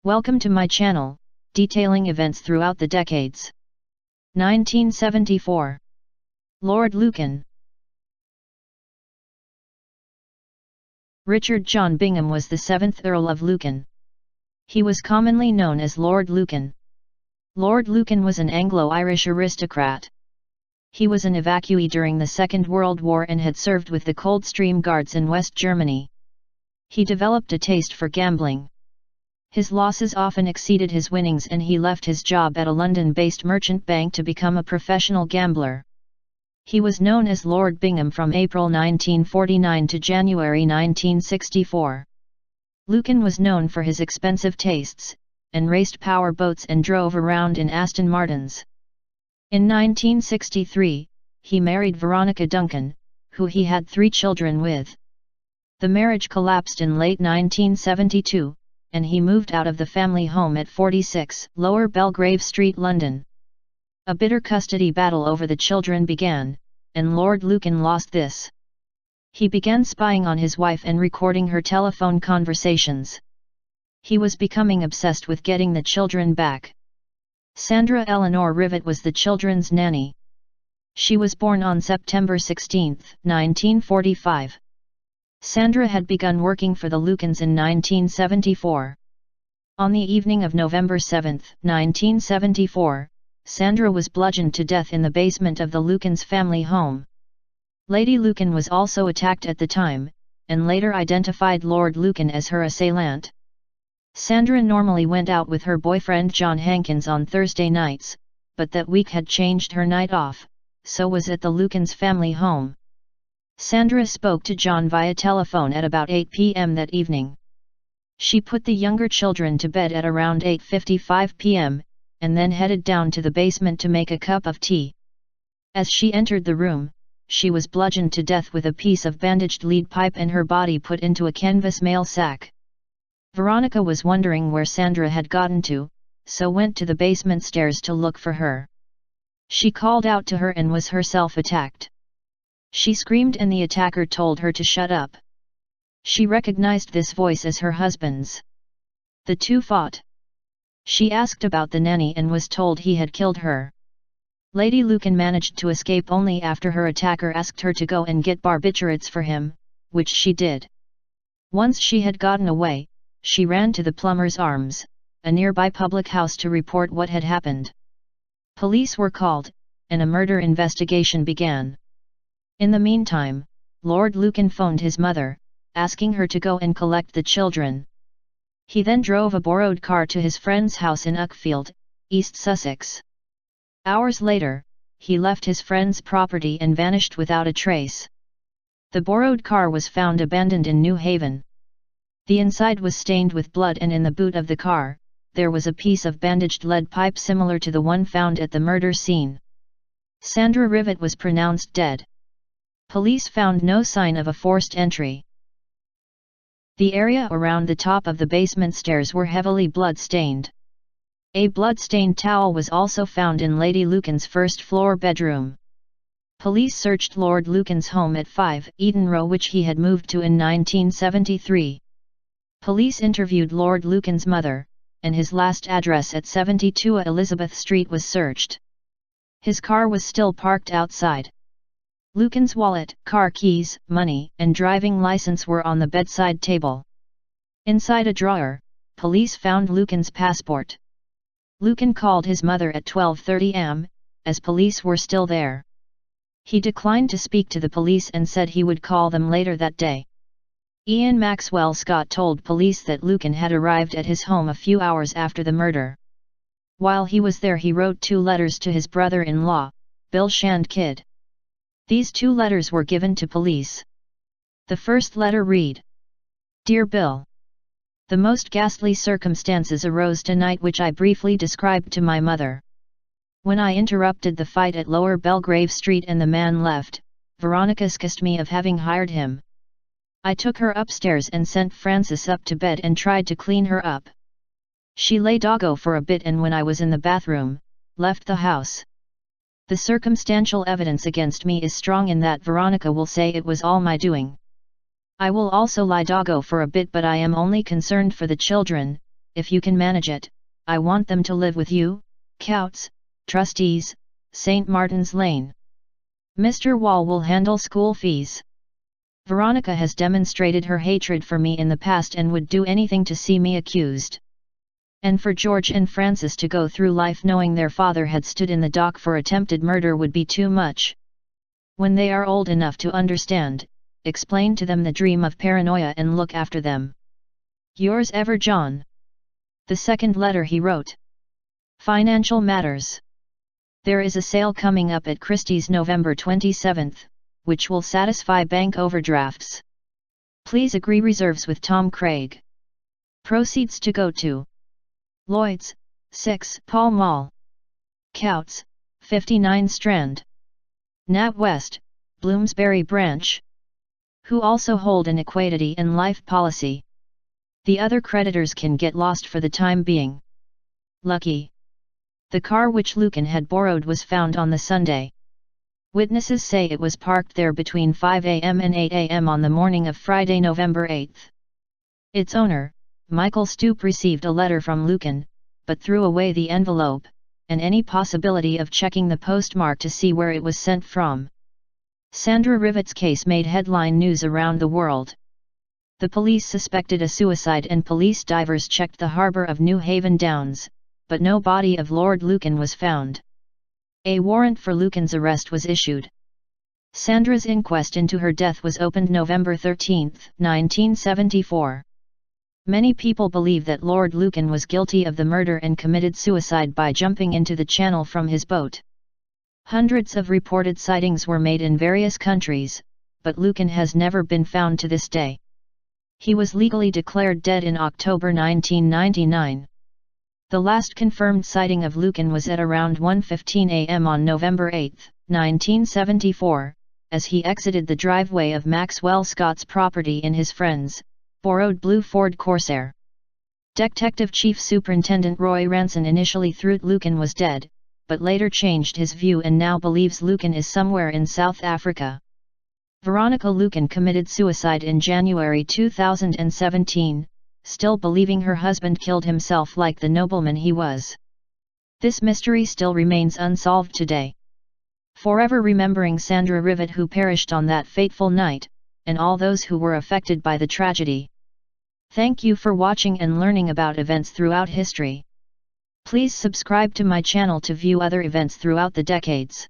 Welcome to my channel, detailing events throughout the decades. 1974. Lord Lucan. Richard John Bingham was the 7th Earl of Lucan. He was commonly known as Lord Lucan. Lord Lucan was an Anglo-Irish aristocrat. He was an evacuee during the Second World War and had served with the Coldstream Guards in West Germany. He developed a taste for gambling. His losses often exceeded his winnings and he left his job at a London-based merchant bank to become a professional gambler. He was known as Lord Bingham from April 1949 to January 1964. Lucan was known for his expensive tastes, and raced power boats and drove around in Aston Martins. In 1963, he married Veronica Duncan, who he had 3 children with. The marriage collapsed in late 1972, and he moved out of the family home at 46 Lower Belgrave Street, London. A bitter custody battle over the children began, and Lord Lucan lost this. He began spying on his wife and recording her telephone conversations. He was becoming obsessed with getting the children back. Sandra Eleanor Rivet was the children's nanny. She was born on September 16, 1945. Sandra had begun working for the Lucans in 1974. On the evening of November 7, 1974, Sandra was bludgeoned to death in the basement of the Lucans' family home. Lady Lucan was also attacked at the time, and later identified Lord Lucan as her assailant. Sandra normally went out with her boyfriend John Hankins on Thursday nights, but that week had changed her night off, so was at the Lucans' family home. Sandra spoke to John via telephone at about 8 p.m. that evening. She put the younger children to bed at around 8:55 p.m., and then headed down to the basement to make a cup of tea. As she entered the room, she was bludgeoned to death with a piece of bandaged lead pipe and her body put into a canvas mail sack. Veronica was wondering where Sandra had gotten to, so went to the basement stairs to look for her. She called out to her and was herself attacked. She screamed and the attacker told her to shut up. She recognized this voice as her husband's. The two fought. She asked about the nanny and was told he had killed her. Lady Lucan managed to escape only after her attacker asked her to go and get barbiturates for him, which she did. Once she had gotten away, she ran to the Plumber's Arms, a nearby public house, to report what had happened. Police were called, and a murder investigation began. In the meantime, Lord Lucan phoned his mother, asking her to go and collect the children. He then drove a borrowed car to his friend's house in Uckfield, East Sussex. Hours later, he left his friend's property and vanished without a trace. The borrowed car was found abandoned in New Haven. The inside was stained with blood and in the boot of the car, there was a piece of bandaged lead pipe similar to the one found at the murder scene. Sandra Rivet was pronounced dead. Police found no sign of a forced entry. The area around the top of the basement stairs were heavily blood-stained. A blood-stained towel was also found in Lady Lucan's first-floor bedroom. Police searched Lord Lucan's home at 5 Eden Row, which he had moved to in 1973. Police interviewed Lord Lucan's mother, and his last address at 72 Elizabeth Street was searched. His car was still parked outside. Lucan's wallet, car keys, money, and driving license were on the bedside table. Inside a drawer, police found Lucan's passport. Lucan called his mother at 12:30 am, as police were still there. He declined to speak to the police and said he would call them later that day. Ian Maxwell Scott told police that Lucan had arrived at his home a few hours after the murder. While he was there, he wrote 2 letters to his brother-in-law, Bill Shand Kidd. These 2 letters were given to police. The first letter read, "Dear Bill, the most ghastly circumstances arose tonight which I briefly described to my mother. When I interrupted the fight at Lower Belgrave Street and the man left, Veronica accused me of having hired him. I took her upstairs and sent Frances up to bed and tried to clean her up. She lay doggo for a bit and when I was in the bathroom, left the house. The circumstantial evidence against me is strong in that Veronica will say it was all my doing. I will also lie doggo for a bit, but I am only concerned for the children, if you can manage it, I want them to live with you, Coutts, Trustees, St. Martin's Lane. Mr. Wall will handle school fees. Veronica has demonstrated her hatred for me in the past and would do anything to see me accused. And for George and Francis to go through life knowing their father had stood in the dock for attempted murder would be too much. When they are old enough to understand, explain to them the dream of paranoia and look after them. Yours ever, John. The second letter he wrote. Financial matters. There is a sale coming up at Christie's November 27th, which will satisfy bank overdrafts. Please agree reserves with Tom Craig. Proceeds to go to Lloyd's, 6 Pall Mall. Coutts, 59 Strand. NatWest, Bloomsbury Branch. Who also hold an equity and life policy. The other creditors can get lost for the time being. Lucky. The car which Lucan had borrowed was found on the Sunday. Witnesses say it was parked there between 5 a.m. and 8 a.m. on the morning of Friday, November 8. Its owner, Michael Stoop, received a letter from Lucan, but threw away the envelope, and any possibility of checking the postmark to see where it was sent from. Sandra Rivet's case made headline news around the world. The police suspected a suicide and police divers checked the harbour of New Haven Downs, but no body of Lord Lucan was found. A warrant for Lucan's arrest was issued. Sandra's inquest into her death was opened November 13, 1974. Many people believe that Lord Lucan was guilty of the murder and committed suicide by jumping into the channel from his boat. Hundreds of reported sightings were made in various countries, but Lucan has never been found to this day. He was legally declared dead in October 1999. The last confirmed sighting of Lucan was at around 1:15 a.m. on November 8, 1974, as he exited the driveway of Maxwell Scott's property in his friend's borrowed blue Ford Corsair. Detective Chief Superintendent Roy Ranson initially thought Lucan was dead, but later changed his view and now believes Lucan is somewhere in South Africa. Veronica Lucan committed suicide in January 2017, still believing her husband killed himself like the nobleman he was. This mystery still remains unsolved today. Forever remembering Sandra Rivet, who perished on that fateful night, and all those who were affected by the tragedy. Thank you for watching and learning about events throughout history. Please subscribe to my channel to view other events throughout the decades.